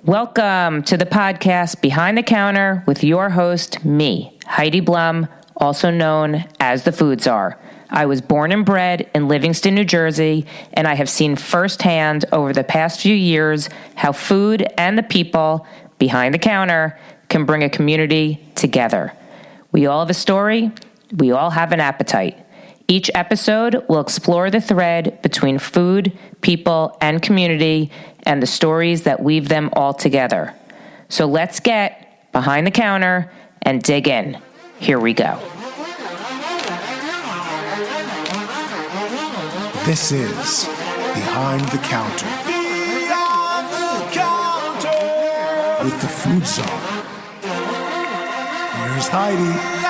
Welcome to the podcast Behind the Counter with your host, me, Heidi Blum, also known as the Food Czar. I was born and bred in Livingston, New Jersey, and I have seen firsthand over the past few years how food and the people behind the counter can bring a community together. We all have a story. We all have an appetite. Each episode will explore the thread between food, people, and community, and the stories that weave them all together. So let's get behind the counter and dig in. Here we go. This is Behind the Counter. Behind the Counter with the Food Czar. Here's Heidi.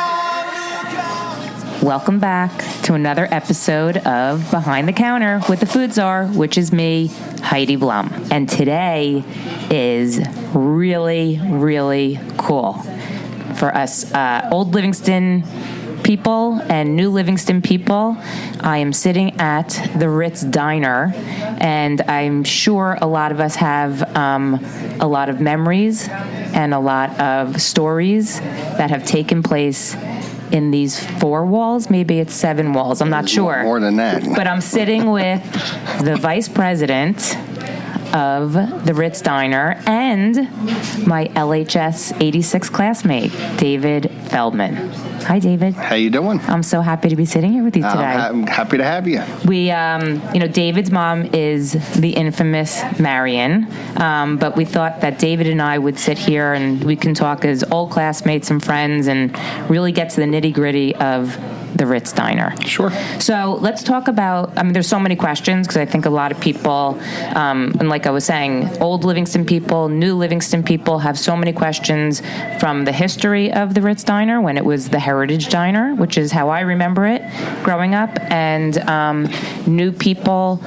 Welcome back to another episode of Behind the Counter with the Food Czar, which is me, Heidi Blum. And today is really, really cool for us old Livingston people and new Livingston people. I am sitting at the Ritz Diner, and I'm sure a lot of us have a lot of memories and a lot of stories that have taken place in these 4 walls. Maybe it's 7 walls. I'm not sure. More than that. But I'm sitting with the vice president of the Ritz Diner and my LHS 86 classmate, David Feldman. Hi, David. How you doing? I'm so happy to be sitting here with you today. I'm happy to have you. We, David's mom is the infamous Marion, but we thought that David and I would sit here and we can talk as old classmates and friends and really get to the nitty-gritty of the Ritz Diner. Sure. So let's talk about, there's so many questions because I think a lot of people, and like I was saying, old Livingston people, new Livingston people have so many questions from the history of the Ritz Diner when it was the Heritage Diner, which is how I remember it growing up, and new people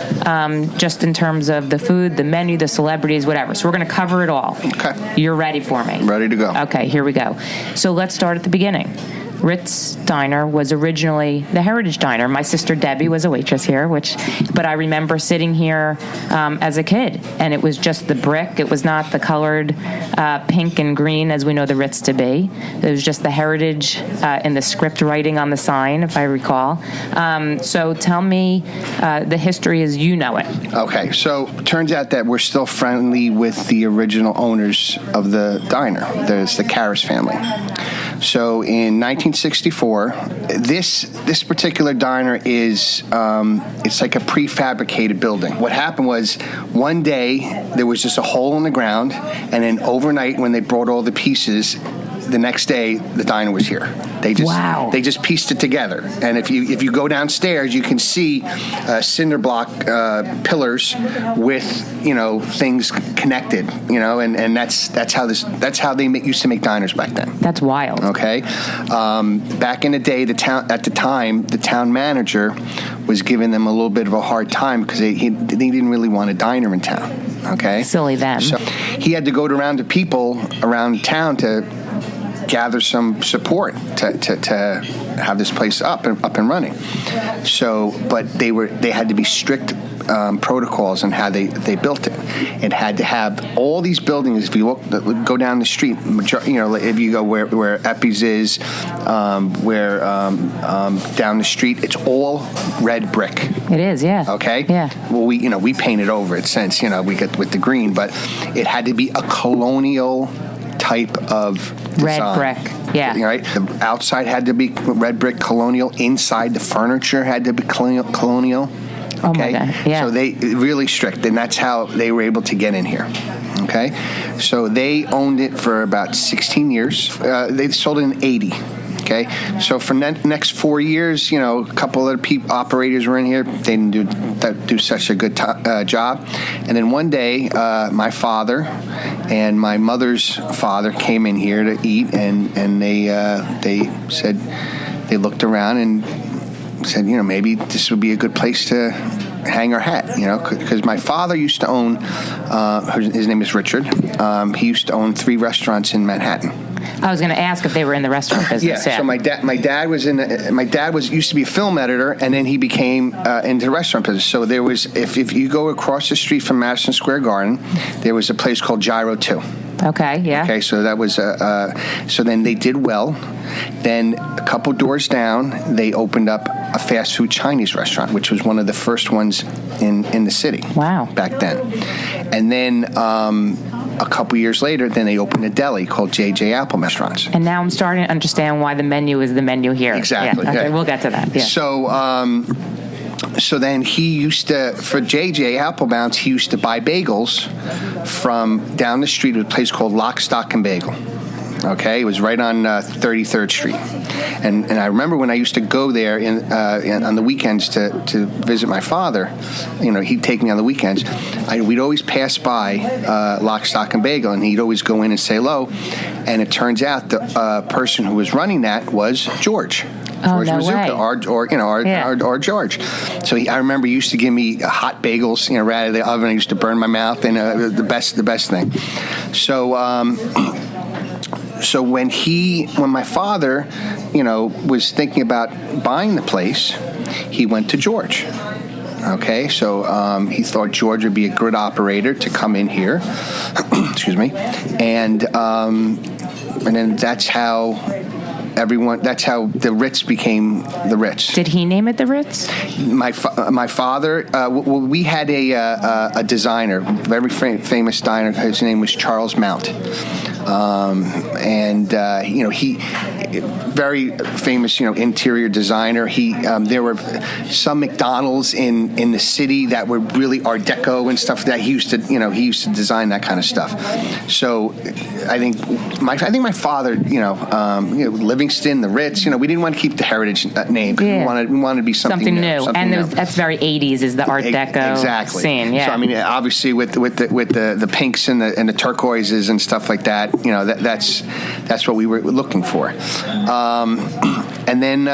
just in terms of the food, the menu, the celebrities, whatever. So we're going to cover it all. Okay. You're ready for me? Ready to go. Okay, here we go. So let's start at the beginning. Ritz Diner was originally the Heritage Diner. My sister Debbie was a waitress here, but I remember sitting here as a kid, and it was just the brick. It was not the colored pink and green as we know the Ritz to be. It was just the Heritage in the script writing on the sign, if I recall. So tell me the history as you know it. Okay, so turns out that we're still friendly with the original owners of the diner. There's the Karras family. So in 1964, this particular diner is it's like a prefabricated building. What happened was one day there was just a hole in the ground, and then overnight when they brought all the pieces, the next day the diner was here. They just pieced it together. And if you go downstairs, you can see cinder block pillars with things connected. And that's how they used to make diners back then. That's wild. Okay, back in the day, the town manager was giving them a little bit of a hard time because they didn't really want a diner in town. Okay, silly them. So he had to go around to people around town to gather some support to have this place up and running. So, but they had to be strict protocols on how they built it. It had to have all these buildings. If you go down the street, if you go where Epi's is, down the street, it's all red brick. It is, yeah. Okay. Yeah. Well, we painted over it since we get with the green, but it had to be a colonial type of design. Red brick, yeah. Right? The outside had to be red brick colonial. Inside, the furniture had to be colonial. Okay? Oh my God, yeah. So they really strict, and that's how they were able to get in here. Okay? So they owned it for about 16 years. They sold it in 80. Okay, so for the next 4 years, a couple of operators were in here. They didn't do such a good job. And then one day, my father and my mother's father came in here to eat, and they said they looked around and said, maybe this would be a good place to hang our hat, because my father used to own, his name is Richard, he used to own 3 restaurants in Manhattan. I was going to ask if they were in the restaurant business. Yeah. So my dad used to be a film editor, and then he became into the restaurant business. So there was, if you go across the street from Madison Square Garden, there was a place called Gyro 2. Okay, yeah. Okay, so that was, so then they did well. Then a couple doors down, they opened up a fast food Chinese restaurant, which was one of the first ones in the city. Wow. Back then. And then a couple years later, then they opened a deli called J.J. Apple Restaurants. And now I'm starting to understand why the menu is the menu here. Exactly. Yeah, okay, Yeah. we'll get to that. Yeah. So then he used to, for J.J. Applebounce, he used to buy bagels from down the street at a place called Lock, Stock, and Bagel. Okay, it was right on 33rd Street. And I remember when I used to go there on the weekends to visit my father, you know, he'd take me on the weekends. We'd always pass by Lock, Stock, and Bagel, and he'd always go in and say hello. And it turns out the person who was running that was George. Oh, George no Mazuka, way. or George. So I remember he used to give me hot bagels, you know, right out of the oven. I used to burn my mouth, and the best thing. So when my father, you know, was thinking about buying the place, he went to George. Okay, so he thought George would be a good operator to come in here. Excuse me, and then that's how the Ritz became the Ritz. Did he name it the Ritz? My father, we had a designer, very famous designer. His name was Charles Mount. You know, he very famous, you know, interior designer. There were some McDonald's in the city that were really Art Deco and stuff that he used to design that kind of stuff. So I think my father, you know, Livingston, the Ritz, you know, we didn't want to keep the heritage name. Yeah. We wanted to be something new. That's very 80s is the Art Deco scene. Yeah. So I mean, obviously with the pinks and the turquoises and stuff like that, you know, that's what we were looking for. And then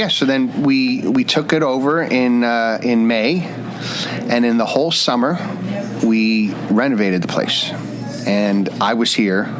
so then we took it over in May, and in the whole summer we renovated the place, and I was here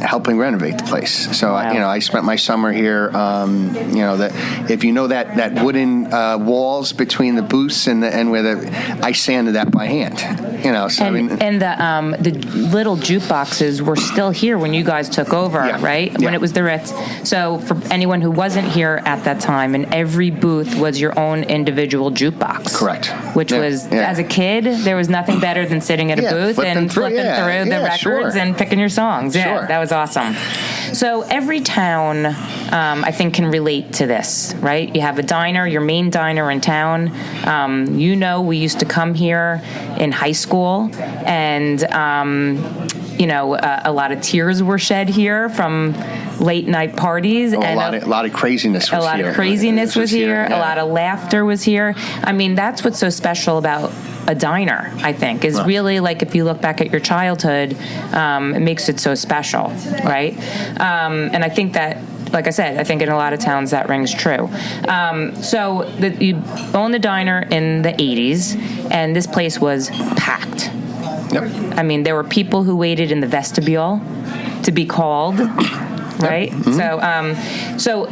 helping renovate the place. So wow. I spent my summer here. If you know that wooden walls between the booths and where I sanded that by hand. You know, so and the little jukeboxes were still here when you guys took over, right? When it was the Ritz. So for anyone who wasn't here at that time, and every booth was your own individual jukebox. Correct. Which was, as a kid, there was nothing better than sitting at a booth and flipping through the records and picking your songs. Yeah, sure. That was awesome. So every town, I think, can relate to this, right? You have a diner, your main diner in town. We used to come here in high school, and a lot of tears were shed here from late night parties, and a lot of craziness was here. A lot of craziness was here. Yeah. A lot of laughter was here. I mean, that's what's so special about a diner, I think, is really, like, if you look back at your childhood, it makes it so special, right? And I think that, like I said, I think in a lot of towns that rings true. You owned the diner in the 80s, and this place was packed. Yep. I mean, there were people who waited in the vestibule to be called, right? Yep. Mm-hmm. So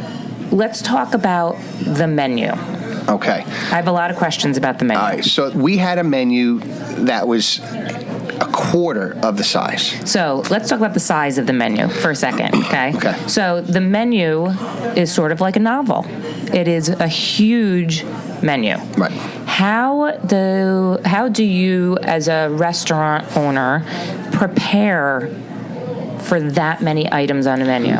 let's talk about the menu. Okay. I have a lot of questions about the menu. All right. So we had a menu that was a quarter of the size. So let's talk about the size of the menu for a second, okay? Okay. So the menu is sort of like a novel. It is a huge menu. Right. How do you, as a restaurant owner, prepare for that many items on a menu?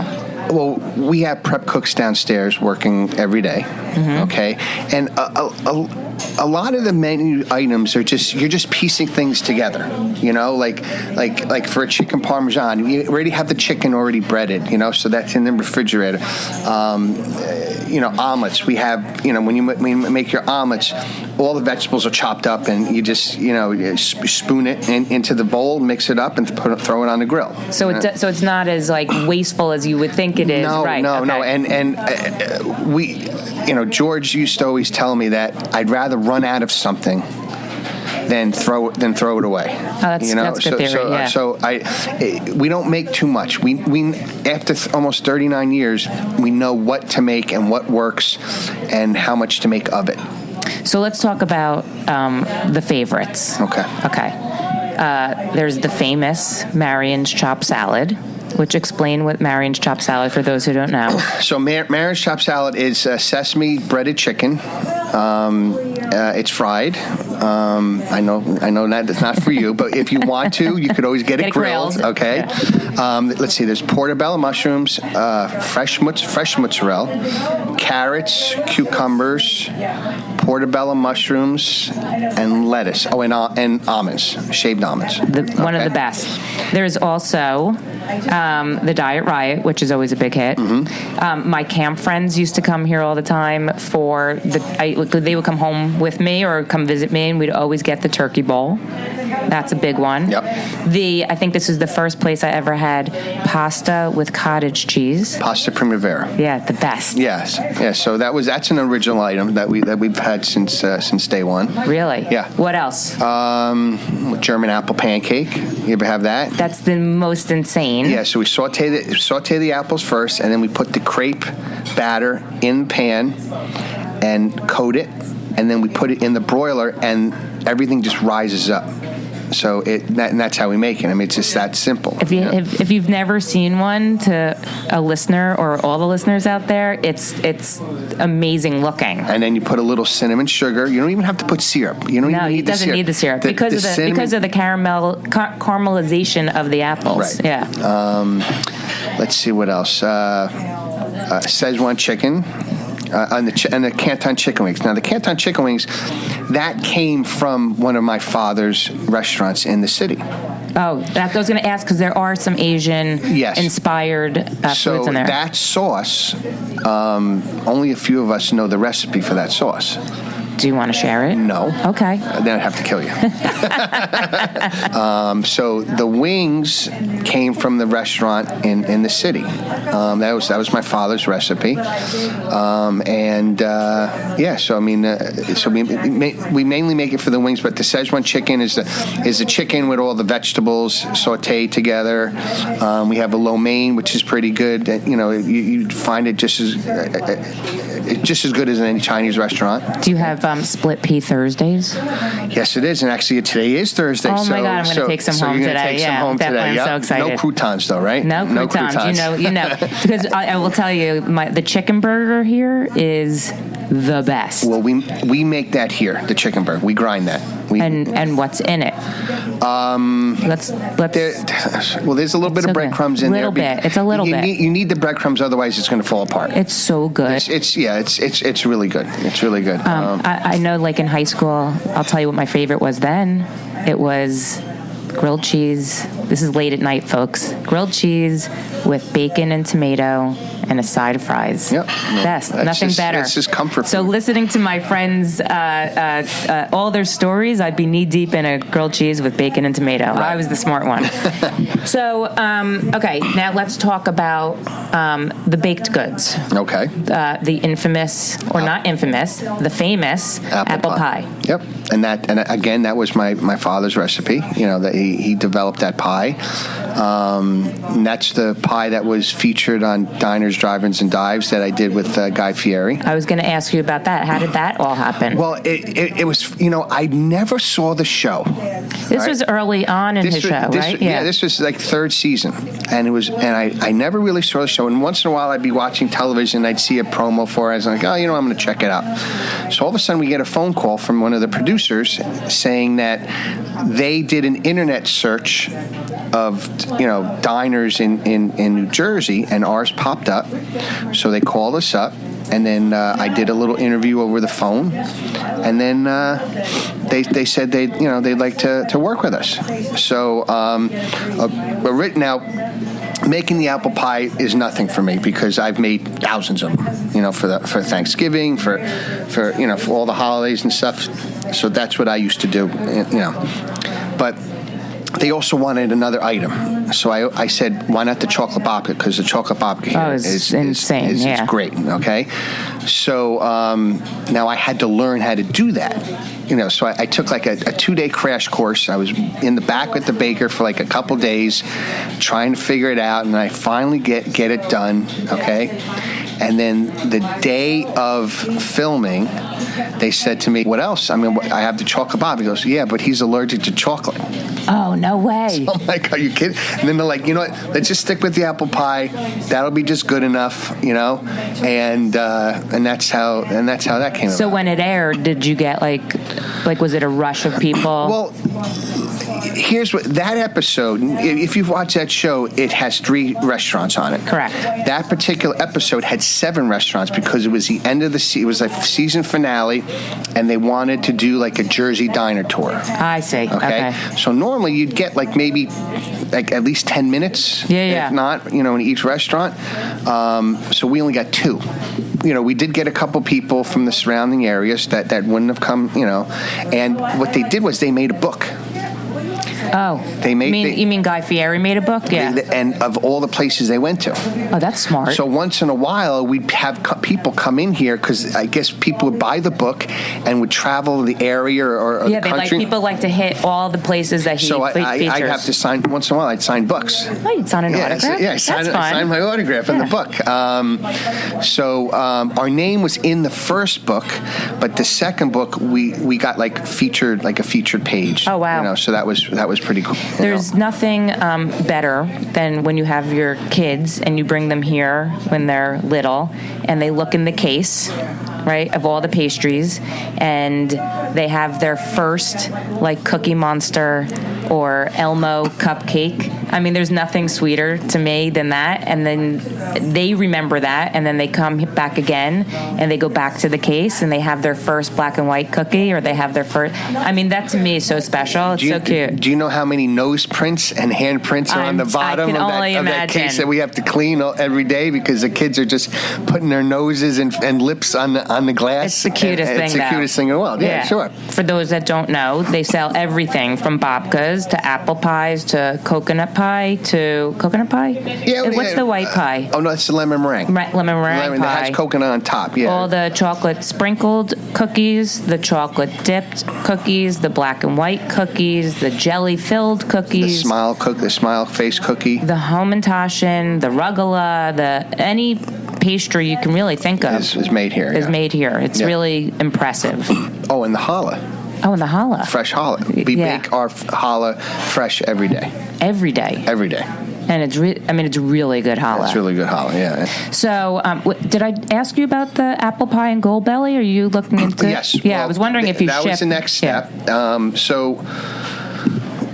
Well, we have prep cooks downstairs working every day, okay? And a lot of the menu items are you're just piecing things together, you know? Like for a chicken parmesan, you already have the chicken already breaded, you know, so that's in the refrigerator. Omelets, we have, when you make your omelets, all the vegetables are chopped up, and you just, spoon it into the bowl, mix it up, and throw it on the grill. So it's not as, like, wasteful as you would think it is, right? No. And we, George used to always tell me that I'd rather run out of something than throw it away. That's good theory. So we don't make too much. We after almost 39 years, we know what to make and what works, and how much to make of it. So let's talk about the favorites. Okay. There's the famous Marion's Chopped Salad, which explain what Marion's Chopped Salad for those who don't know. So Marion's Chopped Salad is sesame breaded chicken. It's fried. I know that it's not for you, but if you want to, you could always get it grilled. Okay. Yeah. Let's see. There's portobello mushrooms, fresh mozzarella, carrots, cucumbers, portobello mushrooms, and lettuce. Oh, and almonds, shaved almonds. One of the best. There's also the Diet Riot, which is always a big hit. Mm-hmm. My camp friends used to come here all the time for they would come home with me or come visit me, and we'd always get the turkey bowl. That's a big one. Yep. I think this is the first place I ever had pasta with cottage cheese. Pasta primavera. Yeah, the best. Yes. Yeah. So that's an original item that we've had since day one. Really? Yeah. What else? German apple pancake. You ever have that? That's the most insane. Yeah. So we saute the apples first, and then we put the crepe batter in the pan and coat it, and then we put it in the broiler, and everything just rises up. So and that's how we make it. I mean, it's just that simple. If you've never seen one, to a listener or all the listeners out there, it's amazing looking. And then you put a little cinnamon sugar. You don't even have to put syrup. You don't even need the syrup. No, it doesn't need the syrup because of the caramelization of the apples. Right. Yeah. Let's see what else. Szechuan chicken. And the Canton chicken wings. Now, the Canton chicken wings, that came from one of my father's restaurants in the city. Oh, I was going to ask because there are some Asian-inspired foods in there. So that sauce, only a few of us know the recipe for that sauce. Do you want to share it? No. Okay. Then I'd have to kill you. So the wings came from the restaurant in the city. That was my father's recipe. So I mean, so we mainly make it for the wings, but the Szechuan chicken is the chicken with all the vegetables sautéed together. We have a lo mein, which is pretty good. You find it just as good as in any Chinese restaurant. Do you have split pea Thursdays? Yes, it is, and actually today is Thursday. Oh my God, I'm going to take some home today. Take some home today. I'm so excited. No croutons though, right? No croutons. You know, because I will tell you, the chicken burger here is the best. Well, we make that here, the chicken burger. We grind that. And what's in it? Let's. There's a little bit of breadcrumbs in there. It's a little bit. You need the breadcrumbs, otherwise it's going to fall apart. It's so good. It's really good. It's really good. I know, like in high school, I'll tell you what my favorite was then. It was grilled cheese. This is late at night, folks. Grilled cheese with bacon and tomato and a side of fries. Yep. Best. Nothing better. It's just comfort food. So listening to my friends, all their stories, I'd be knee deep in a grilled cheese with bacon and tomato. Right. I was the smart one. So, okay, now let's talk about the baked goods. Okay. The infamous, or not infamous, the famous apple pie. Yep. And again, that was my father's recipe. That he developed that pie. And that's the pie that was featured on Diners, Drive-Ins, and Dives that I did with Guy Fieri. I was going to ask you about that. How did that all happen? Well, it was, I never saw the show. This was early on in his show, right? Yeah, this was like third season. And I never really saw the show. And once in a while I'd be watching television and I'd see a promo for it. I was like, I'm going to check it out. So all of a sudden we get a phone call from one of the producers saying that they did an internet search of diners in New Jersey, and ours popped up. So they called us up, and then I did a little interview over the phone, and then they said they'd like to work with us. So now, making the apple pie is nothing for me because I've made thousands of them, for Thanksgiving, for all the holidays and stuff. So that's what I used to do, But they also wanted another item. So I said, why not the chocolate babka? Because the chocolate babka here is insane. Is great, okay? So now I had to learn how to do that. So I took like a 2-day crash course. I was in the back with the baker for like a couple days trying to figure it out, and I finally get it done, okay? And then the day of filming, they said to me, what else? I mean, I have the chocolate babka. He goes, yeah, but he's allergic to chocolate. Oh, no way. So I'm like, are you kidding? And then they're like, you know what? Let's just stick with the apple pie. That'll be just good enough, And that's how that came about. So when it aired, did you get like was it a rush of people? Well, here's what that episode. If you've watched that show, it has 3 restaurants on it. Correct. That particular episode had 7 restaurants because it was the end of it was a season finale, and they wanted to do like a Jersey diner tour. I see. Okay. So normally you'd get like maybe like at least 10 minutes. Yeah. If not, in each restaurant. So we only got 2. We did get a couple people from the surrounding areas that wouldn't have come, and what they did was they made a book. Oh, you mean Guy Fieri made a book? Yeah. And of all the places they went to. Oh, that's smart. So once in a while, we'd have people come in here because I guess people would buy the book and would travel the area or the country. People like to hit all the places that he features. So I'd have to sign, once in a while, I'd sign books. Oh, you'd sign an autograph? I signed my autograph in the book. So our name was in the first book, but the second book, we got like a featured page. Oh, wow. So that was pretty cool. There's nothing better than when you have your kids and you bring them here when they're little and they look in the case, right, of all the pastries, and they have their first like Cookie Monster or Elmo cupcake. I mean, there's nothing sweeter to me than that. And then they remember that, and then they come back again, and they go back to the case, and they have their first black and white cookie, or they have their first. I mean, that to me is so special. It's so cute. Do you know how many nose prints and hand prints are on the bottom of that case that we have to clean every day because the kids are just putting their noses and lips on the glass? It's the cutest thing. It's the cutest thing in the world. Yeah, sure. For those that don't know, they sell everything from babkas to apple pies to coconut pie to coconut pie. Yeah. What's the white pie? Oh no, it's the lemon meringue. Lemon meringue pie. That has coconut on top. Yeah. All the chocolate sprinkled cookies, the chocolate dipped cookies, the black and white cookies, the jelly filled cookies, the smile face cookie, the Hamantaschen, the rugala, any pastry you can really think of is made here. Made here. It's really impressive. Oh, and the challah. Oh, and the challah. Fresh challah. We bake our challah fresh every day. Every day. Every day. And it's really good challah. It's really good challah, yeah. So, did I ask you about the apple pie and Goldbelly? Are you looking into? Yes. Yeah, well, I was wondering if you that was the next step. Yeah. So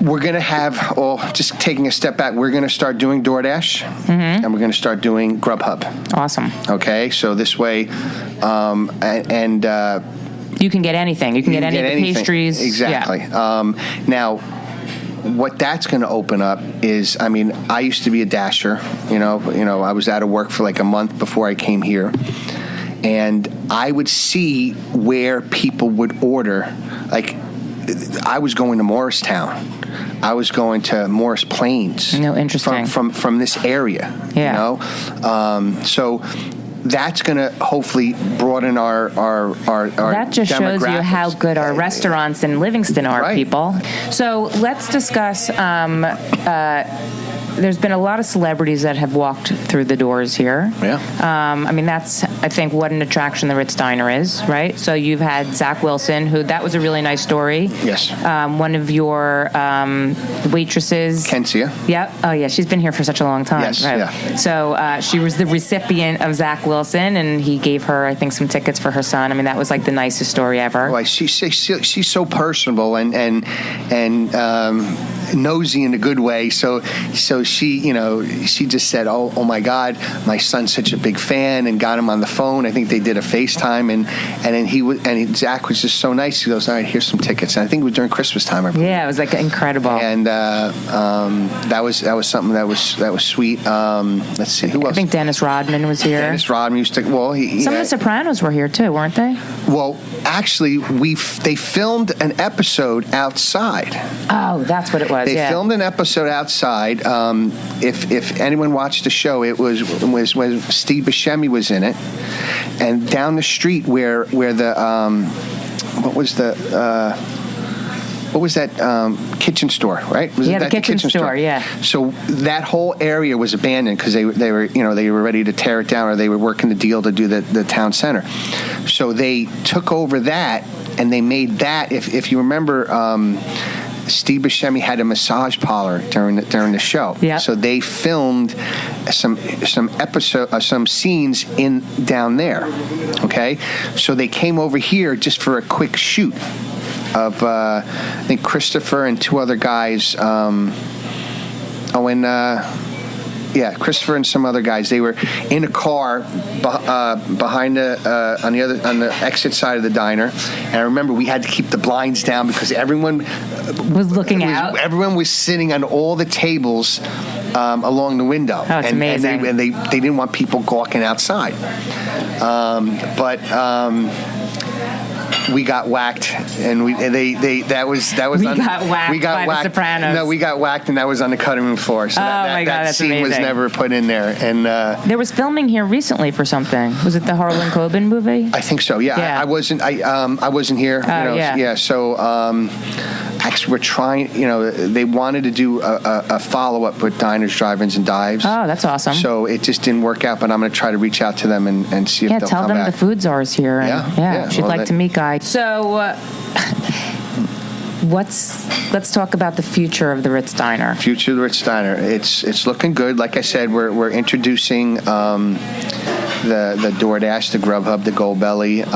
we're going to have, just taking a step back, we're going to start doing DoorDash, and we're going to start doing Grubhub. Awesome. Okay, so this way, you can get anything. You can get any of the pastries. Exactly. Yeah. Now, what that's going to open up is, I mean, I used to be a dasher. I was out of work for like a month before I came here, and I would see where people would order. Like, I was going to Morristown. I was going to Morris Plains. No, interesting. From this area. Yeah. So that's going to hopefully broaden our that just shows you how good our restaurants in Livingston are, right. People. So let's discuss. There's been a lot of celebrities that have walked through the doors here. Yeah. I mean, that's, I think, what an attraction the Ritz Diner is, right? So you've had Zach Wilson, that was a really nice story. Yes. One of your waitresses. Kensia. Yep. Oh, yeah. She's been here for such a long time. Yes, right? yeah. So she was the recipient of Zach Wilson, and he gave her, I think, some tickets for her son. I mean, that was like the nicest story ever. Well, she's so personable and nosy in a good way. So she just said, oh my God, my son's such a big fan, and got him on the phone. I think they did a FaceTime, and then Zach was just so nice. He goes, all right, here's some tickets. And I think it was during Christmas time. Yeah, it was like incredible. And that was something that was sweet. Let's see, who else? I think Dennis Rodman was here. Dennis Rodman used to. Well, some of the Sopranos were here too, weren't they? Well, actually, they filmed an episode outside. Oh, that's what it was. was. They filmed an episode outside. If anyone watched the show, it was when Steve Buscemi was in it, and down the street where the what was that kitchen store, right? Was it the kitchen store, yeah. So that whole area was abandoned because they were ready to tear it down, or they were working the deal to do the town center. So they took over that, and they made that. If you remember, Steve Buscemi had a massage parlor during the show. Yeah. So they filmed some scenes down there. Okay. So they came over here just for a quick shoot of I think Christopher and two other guys. Christopher and some other guys. They were in a car behind on the exit side of the diner, and I remember we had to keep the blinds down because everyone was looking out. Everyone was sitting on all the tables along the window. Oh, it's amazing. And they didn't want people gawking outside. We got whacked, and we got whacked by the Sopranos. No, we got whacked, and that was on the cutting room floor. So that scene amazing. was never put in there. And there was filming here recently for something. Was it the Harlan Coben movie? I think so. Yeah. I wasn't here. So actually, we're trying. They wanted to do a follow-up with Diners, Drive-Ins, and Dives. Oh, that's awesome. So it just didn't work out, but I'm going to try to reach out to them and see if they'll come back. Yeah, tell them the Food Czar's here. She'd like to meet Guy. So, let's talk about the future of the Ritz Diner. Future of the Ritz Diner. It's looking good. Like I said, we're introducing the DoorDash, the Grubhub, the Goldbelly.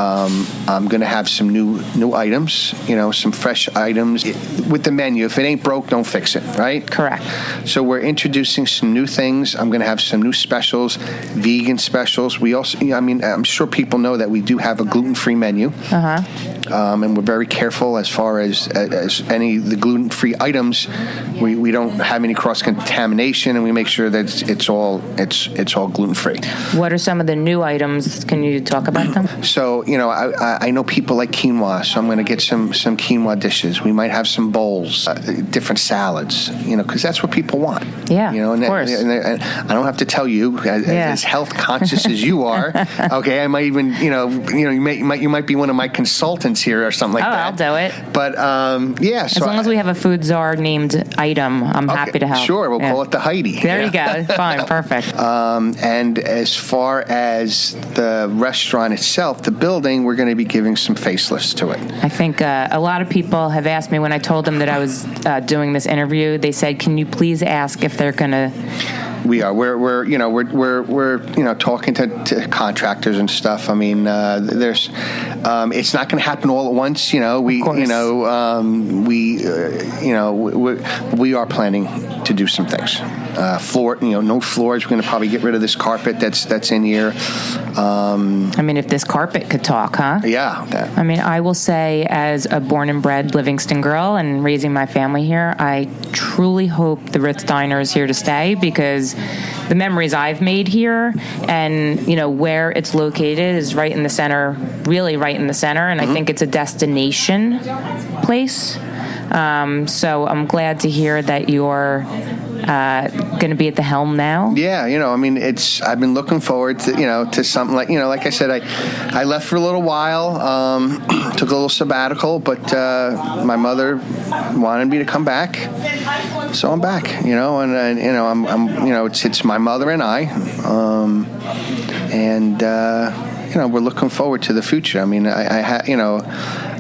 I'm going to have some new items, some fresh items with the menu. If it ain't broke, don't fix it, right? Correct. So we're introducing some new things. I'm going to have some new specials, vegan specials. We also, I'm sure people know that we do have a gluten-free menu. And we're very careful as far as any of the gluten-free items. We don't have any cross-contamination, and we make sure that it's all gluten-free. What are some of the new items? Can you talk about them? So, I know people like quinoa, so I'm going to get some quinoa dishes. We might have some bowls, different salads, because that's what people want. Yeah, of course. And I don't have to tell you, as health conscious as you are. Okay, I might even, you might be one of my consultants here or something like that. I'll do it. But as long as we have a Food Czar named item, I'm happy to help. Sure, we'll call it the Heidi. There you go. Fine, perfect. And as far as the restaurant itself, the building, we're going to be giving some facelifts to it. I think a lot of people have asked me when I told them that I was doing this interview. They said, "Can you please ask if they're going to?" We are. We're talking to contractors and stuff. I mean, there's. It's not going to happen all at once. We are planning to do some things. Floor. No floors. We're going to probably get rid of this carpet that's in here. If this carpet could talk, huh? Yeah. I will say, as a born and bred Livingston girl and raising my family here, I truly hope the Ritz Diner is here to stay, because the memories I've made here and, where it's located is right in the center, really right in the center. And I think it's a destination place. So I'm glad to hear that you're going to be at the helm now. Yeah, I've been looking forward to something like I said, I left for a little while, took a little sabbatical, but my mother wanted me to come back, so I'm back. It's my mother and I, we're looking forward to the future.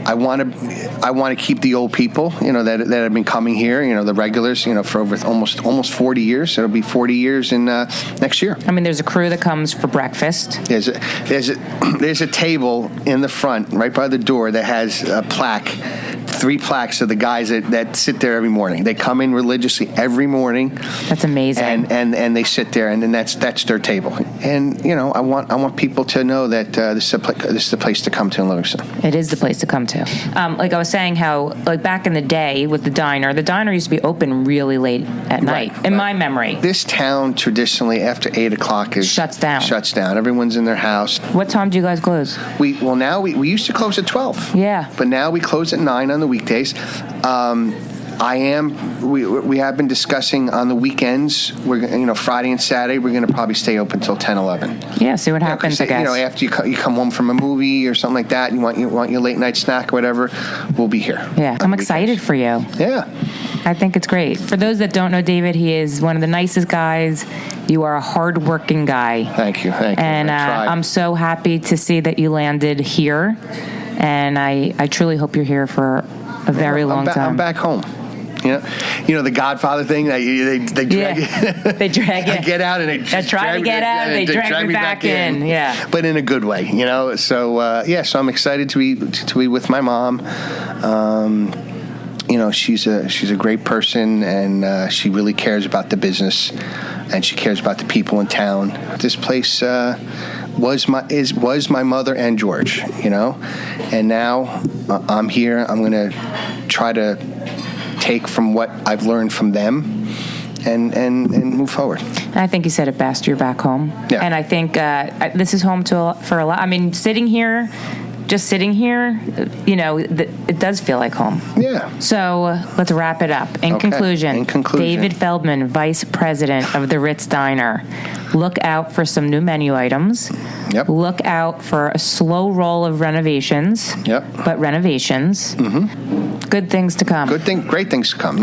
I want to keep the old people, that have been coming here, the regulars, for over almost 40 years. It'll be 40 years in next year. There's a crew that comes for breakfast. There's a table in the front, right by the door, that has a plaque. 3 plaques of the guys that sit there every morning. They come in religiously every morning. That's amazing. And they sit there, and then that's their table. And I want people to know that this is the place to come to in Livingston. It is the place to come to. Like I was saying, how back in the day with the diner used to be open really late at night. In my memory, this town traditionally after 8 o'clock shuts down. Everyone's in their house. What time do you guys close? We used to close at 12. Yeah. But now we close at 9 on the weekdays. I am. We have been discussing on the weekends. We're Friday and Saturday. We're going to probably stay open till 10, 11. Yeah, see what happens. I guess after you come home from a movie or something like that, you want your late night snack or whatever. We'll be here. Yeah, I'm excited for you. Yeah, I think it's great. For those that don't know David, he is one of the nicest guys. You are a hard-working guy. Thank you. And I'm so happy to see that you landed here. And I truly hope you're here for a very long time. I'm back home. The Godfather thing. They drag you. They drag you. I get out and they try to get out. They drag me back in. Yeah, but in a good way. So so I'm excited to be with my mom. She's a great person, and she really cares about the business, and she cares about the people in town. This place was my mother and George, and now I'm here. I'm going to try to take from what I've learned from them and move forward. I think you said it best. You're back home. Yeah. And I think this is home for a lot. I mean, sitting here, it does feel like home. Yeah. So let's wrap it up. In conclusion, David Feldman, Vice President of the Ritz Diner. Look out for some new menu items. Yep. Look out for a slow roll of renovations. Yep. But renovations. Mm-hmm. Good things to come. Great things to come.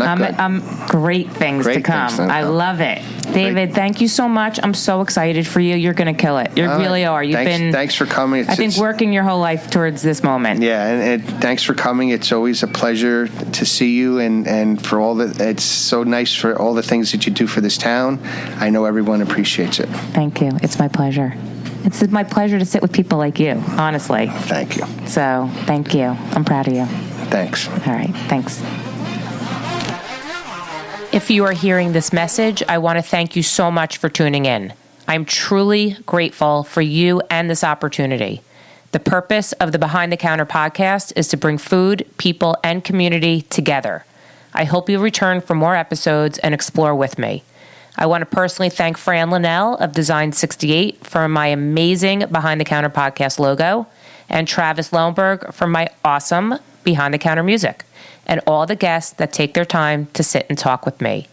Great things to come. I love it. David, thank you so much. I'm so excited for you. You're going to kill it. You really are. Thanks for coming. I think working your whole life towards this moment. Yeah, and thanks for coming. It's always a pleasure to see you, and for all it's so nice for all the things that you do for this town. I know everyone appreciates it. Thank you. It's my pleasure. It's my pleasure to sit with people like you, honestly. Thank you. So, thank you. I'm proud of you. Thanks. All right. Thanks. If you are hearing this message, I want to thank you so much for tuning in. I'm truly grateful for you and this opportunity. The purpose of the Behind the Counter podcast is to bring food, people, and community together. I hope you'll return for more episodes and explore with me. I want to personally thank Fran Linnell of Design 68 for my amazing Behind the Counter podcast logo, and Travis Lohenberg for my awesome Behind the Counter music, and all the guests that take their time to sit and talk with me.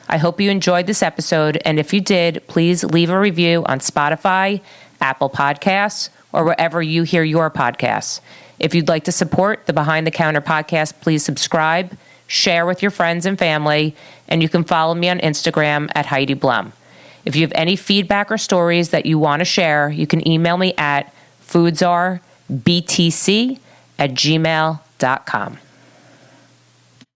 I hope you enjoyed this episode, and if you did, please leave a review on Spotify, Apple Podcasts, or wherever you hear your podcasts. If you'd like to support the Behind the Counter podcast, please subscribe, share with your friends and family, and you can follow me on Instagram at Heidi Blum. If you have any feedback or stories that you want to share, you can email me at foodsarbtc@gmail.com.